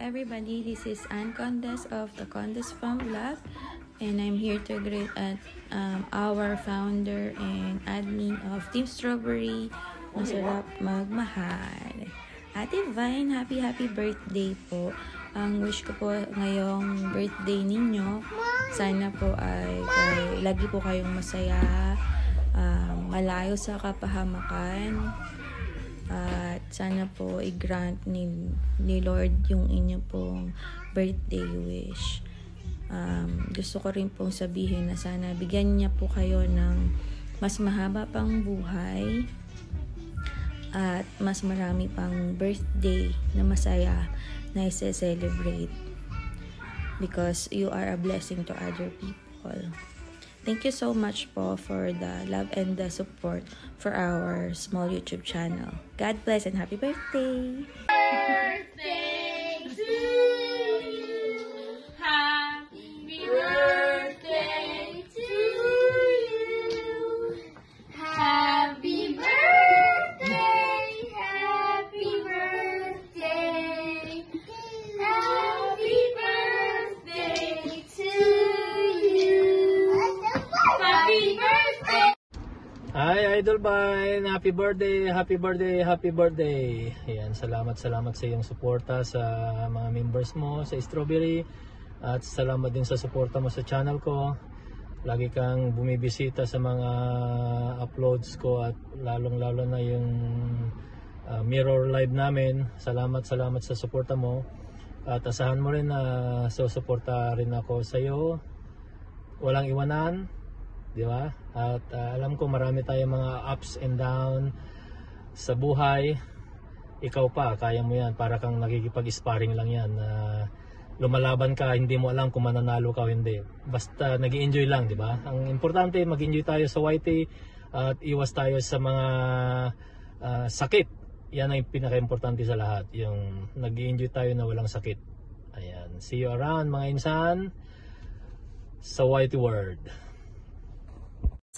everybody, this is Ann Condes of the Condes Farm Vlog, and I'm here to greet at our founder and admin of Team Strawberry, Masarap Magmahal. Ate Vine, happy birthday po. Ang wish ko po ngayong birthday ninyo, sana po ay lagi po kayong masaya, malayo sa kapahamakan, at sana po i-grant ni Lord yung inyo pong birthday wish. Gusto ko rin pong sabihin na sana bigyan niya po kayo ng mas mahaba pang buhay at mas marami pang birthday na masaya na i-celebrate, because you are a blessing to other people. Thank you so much po for the love and the support for our small YouTube channel. God bless and happy birthday! Birthday to you. Happy birthday to you. Happy birthday. Happy birthday. Happy birthday to you. Happy birthday. Hi, Idol Vine! Happy birthday! Happy birthday! Happy birthday! Ayan, salamat sa iyong suporta sa mga members mo sa Strawberry, at salamat din sa suporta mo sa channel ko. Lagi kang bumibisita sa mga uploads ko, at lalong-lalo na yung mirror live namin. Salamat sa suporta mo, at asahan mo rin na susuporta rin ako sa iyo. Walang iwanan, di ba? At alam ko marami tayong mga ups and down sa buhay. Ikaw pa, kaya mo yan. Para kang nakikipag-sparring lang yan. Lumalaban ka, hindi mo alam kung mananalo ka o hindi. Basta nag-i-enjoy lang, di ba? Ang importante, mag-enjoy tayo sa YT at iwas tayo sa mga sakit. Yan ang pinaka-importante sa lahat. Yung nag-i-enjoy tayo na walang sakit. Ayan. See you around, mga insan, sa YT World.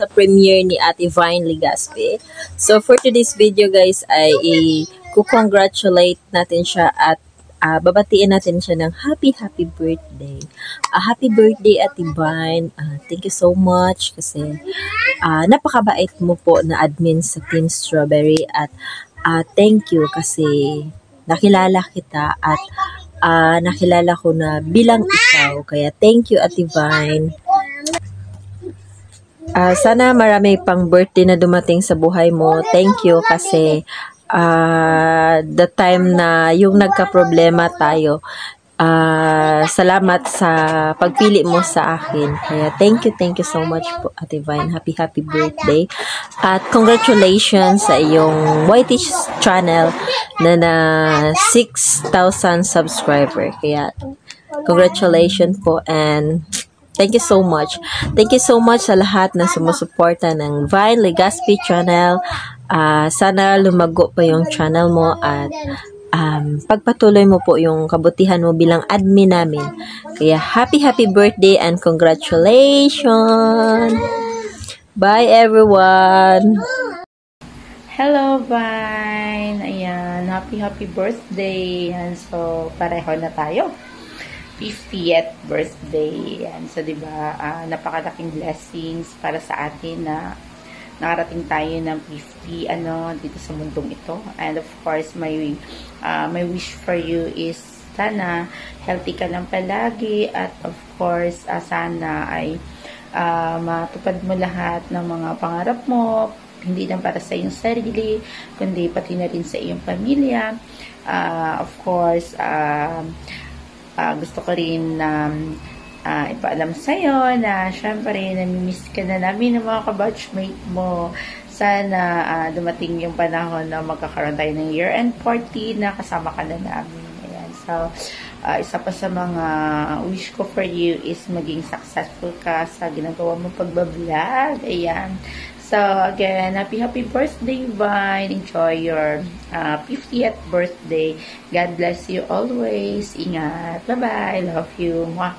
Sa premiere ni Ate Vine Legaspi. So for today's video guys ay i-congratulate natin siya at babatiin natin siya ng happy birthday. Happy birthday Ate Vine. Thank you so much kasi napakabait mo po na admin sa Team Strawberry, at thank you kasi nakilala kita at nakilala ko na bilang ikaw. Kaya thank you Ate Vine. Sana marami pang birthday na dumating sa buhay mo. Thank you kasi the time na yung nagka-problema tayo, salamat sa pagpili mo sa akin. Kaya thank you so much po Ate Vine. Happy birthday. At congratulations sa iyong YT channel na 6,000 subscriber. Kaya congratulations po, and thank you so much. Thank you so much sa lahat na sumusuporta ng Vine Legaspi channel. Sana lumago pa yung channel mo, at pagpatuloy mo po yung kabutihan mo bilang admin namin. Kaya happy birthday and congratulations! Bye everyone! Hello, Vine! Ayan, happy birthday! Ayan, so, pareho na tayo. 50th birthday. Yan. So, diba, napakalaking blessings para sa atin na nakarating tayo ng 50 dito sa mundong ito. And of course, my wish for you is sana healthy ka lang palagi, at of course, sana ay matupad mo lahat ng mga pangarap mo, hindi lang para sa iyong sarili, kundi pati na rin sa iyong pamilya. Of course, gusto ko rin ipaalam sa'yo na syempre namimiss ka na namin ng mga kabatchmate mo. Sana dumating yung panahon na magkakaroon tayo ng year-end party na kasama ka na namin. Ayan. So, isa pa sa mga wish ko for you is maging successful ka sa ginagawa mo pagbablog. Ayan. So, again, happy birthday, Vine. Enjoy your 50th birthday. God bless you always. Ingat. Bye-bye. Love you. Mwah.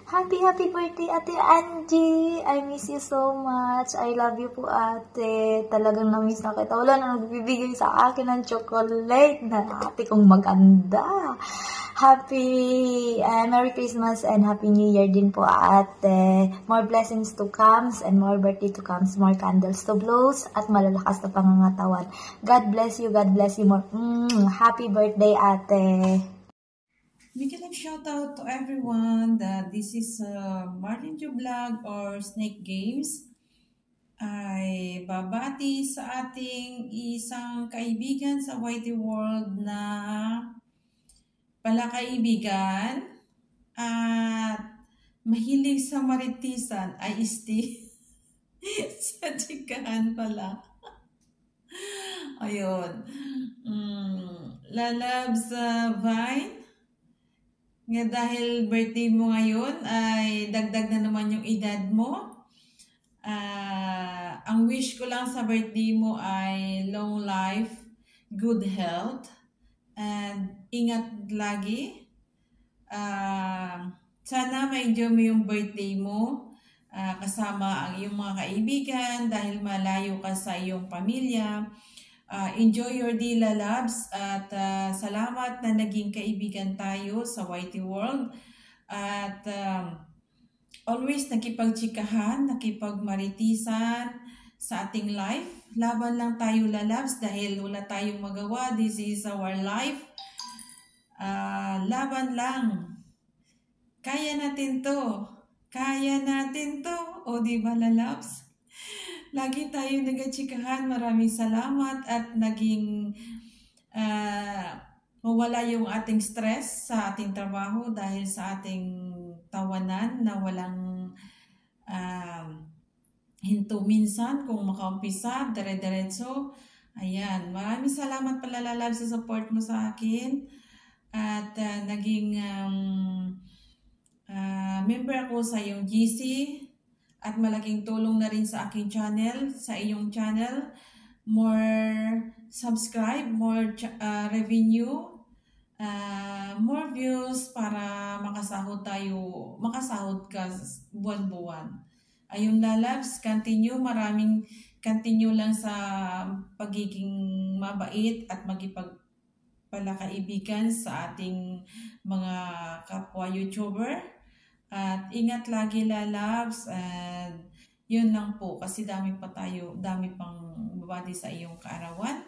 Happy birthday, Ate Angie! I miss you so much. I love you po, ate. Talagang na-miss na kita. Wala na nagbibigay sa akin ng chocolate na ate kong maganda. Merry Christmas and Happy New Year din po, ate. More blessings to comes and more birthday to comes. More candles to blows at malalakas na pangangatawan. God bless you more. Happy birthday, ate. Big love shout out to everyone that this is Martin Joe Vlog or Snake Games. Ay babati sa ating isang kaibigan sa Whitey World na palakaibigan at mahilig sa maritisan ay isti sa chikahan pala. Ayun. Lalabs Vine. Nga dahil birthday mo ngayon ay dagdag na naman yung edad mo. Ang wish ko lang sa birthday mo ay long life, good health, and ingat lagi. Sana ma-enjoy mo yung birthday mo kasama ang iyong mga kaibigan dahil malayo ka sa iyong pamilya. Enjoy your day, lalabs, at salamat na naging kaibigan tayo sa Whitey World at always nakipagtsikahan, nakipagmaritisan sa ating life. Laban lang tayo, lalabs, dahil wala tayong magawa. This is our life. Laban lang. Kaya natin to. Kaya natin to. O diba, lalabs? Lagi tayo nagatsikahan. Maraming salamat at naging mawala yung ating stress sa ating trabaho dahil sa ating tawanan na walang hinto minsan kung makaumpisa, dire-diretso. Ayan, maraming salamat pala, lalab, sa support mo sa akin at naging member ako sa iyong GC. At malaking tulong na rin sa aking channel, sa iyong channel. More subscribe, more revenue, more views para makasahod ka buwan-buwan. Ayun, lalabs, continue lang sa pagiging mabait at magipagpalakaibigan sa ating mga kapwa YouTuber. At ingat lagi, lalabs, and yun lang po kasi dami pang babati sa iyong kaarawan.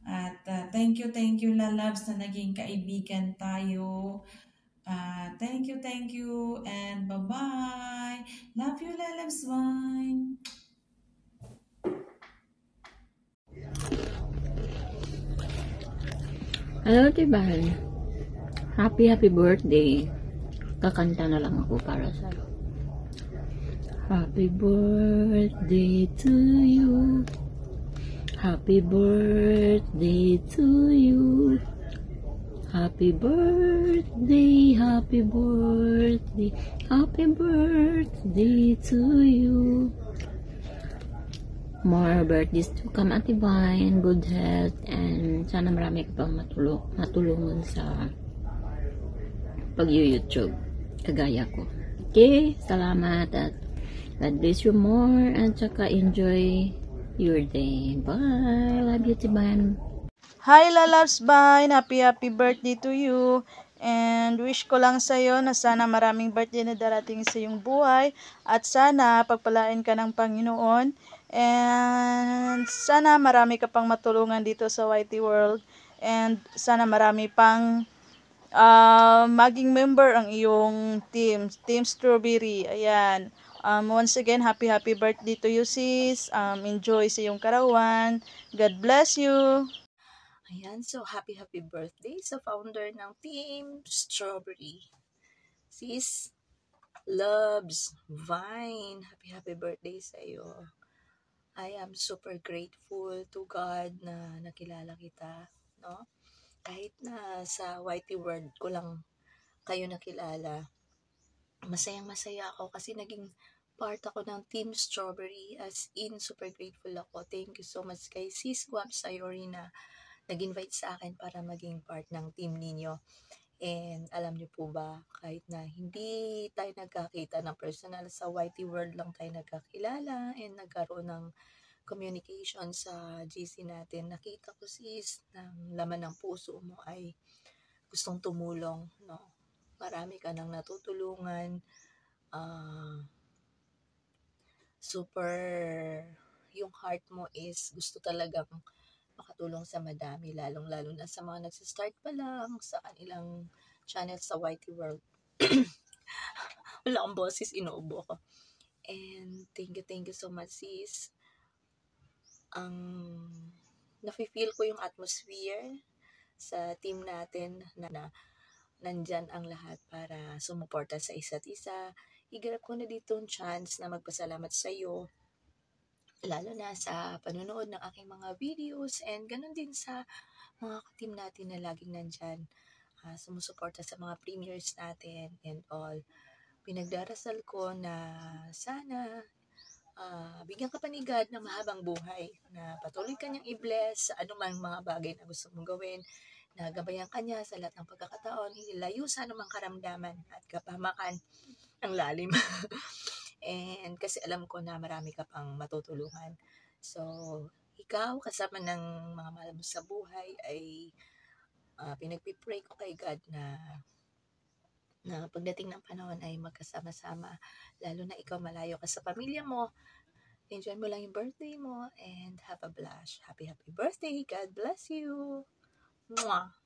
At thank you lalabs na naging kaibigan tayo. Thank you and bye-bye. Love you, lalabs, bye. Hello, Tiban. Happy birthday. Kakanta na lang ako para sa'yo. Happy birthday to you. Happy birthday to you. Happy birthday, happy birthday, happy birthday to you. More birthdays to come, Ate Vine, good health, and sana marami ka pang matulungan sa pag-YouTube. Kagaya ko. Okay, salamat at God bless you more at saka enjoy your day. Bye! Love you, Tiban. Hi, lalabs, Vine! Happy birthday to you! And wish ko lang sa'yo na sana maraming birthday na darating sa iyong buhay at sana pagpalain ka ng Panginoon and sana marami ka pang matulungan dito sa Whitey World and sana marami pang maging member ang iyong Team Strawberry. Ayan. Once again, happy birthday to you, sis. Enjoy sa iyong karawan. God bless you. Ayan, so happy birthday sa founder ng Team Strawberry. Sis Loves Vine. Happy birthday sa iyo. I am super grateful to God na nakilala kita, no? Kahit na sa Whitey World ko lang kayo nakilala, masayang-masaya ako kasi naging part ako ng Team Strawberry. As in, super grateful ako. Thank you so much kay Sis Guam Sayori na nag-invite sa akin para maging part ng team ninyo. And alam niyo po ba, kahit na hindi tayo nagkakita ng personal, sa YT World lang tayo nagkakilala and nagkaroon ng communication sa GC natin, nakita ko sis, ng laman ng puso mo ay gustong tumulong, no? Marami ka nang natutulungan, super, yung heart mo is gusto talagang makatulong sa madami, lalong-lalo na sa mga nagsistart pa lang sa kanilang channel sa YT World. Wala akong boses, inuubo ko. And thank you so much sis. Nafe-feel ko yung atmosphere sa team natin na nandyan ang lahat para sumuporta sa isa't isa. Igarap ko na dito ang chance na magpasalamat sa iyo, lalo na sa panonood ng aking mga videos, and ganun din sa mga ka-team natin na laging nandyan, sumusuporta sa mga premieres natin and all. Pinagdarasal ko na sana bigyan ka pa ni God ng mahabang buhay, na patuloy kanyang i-bless sa anumang mga bagay na gusto mong gawin, na gabayan kanya sa lahat ng pagkakataon, ilayo sa anumang karamdaman at kapahamakan ang lalim. And kasi alam ko na marami ka pang matutulungan. So, ikaw kasama ng mga mahal mo sa buhay ay pinagpipray ko kay God na pagdating ng panahon ay magkasama-sama, lalo na ikaw malayo ka sa pamilya mo. Enjoy mo lang yung birthday mo and have a blast. Happy birthday. God bless you. Mwah!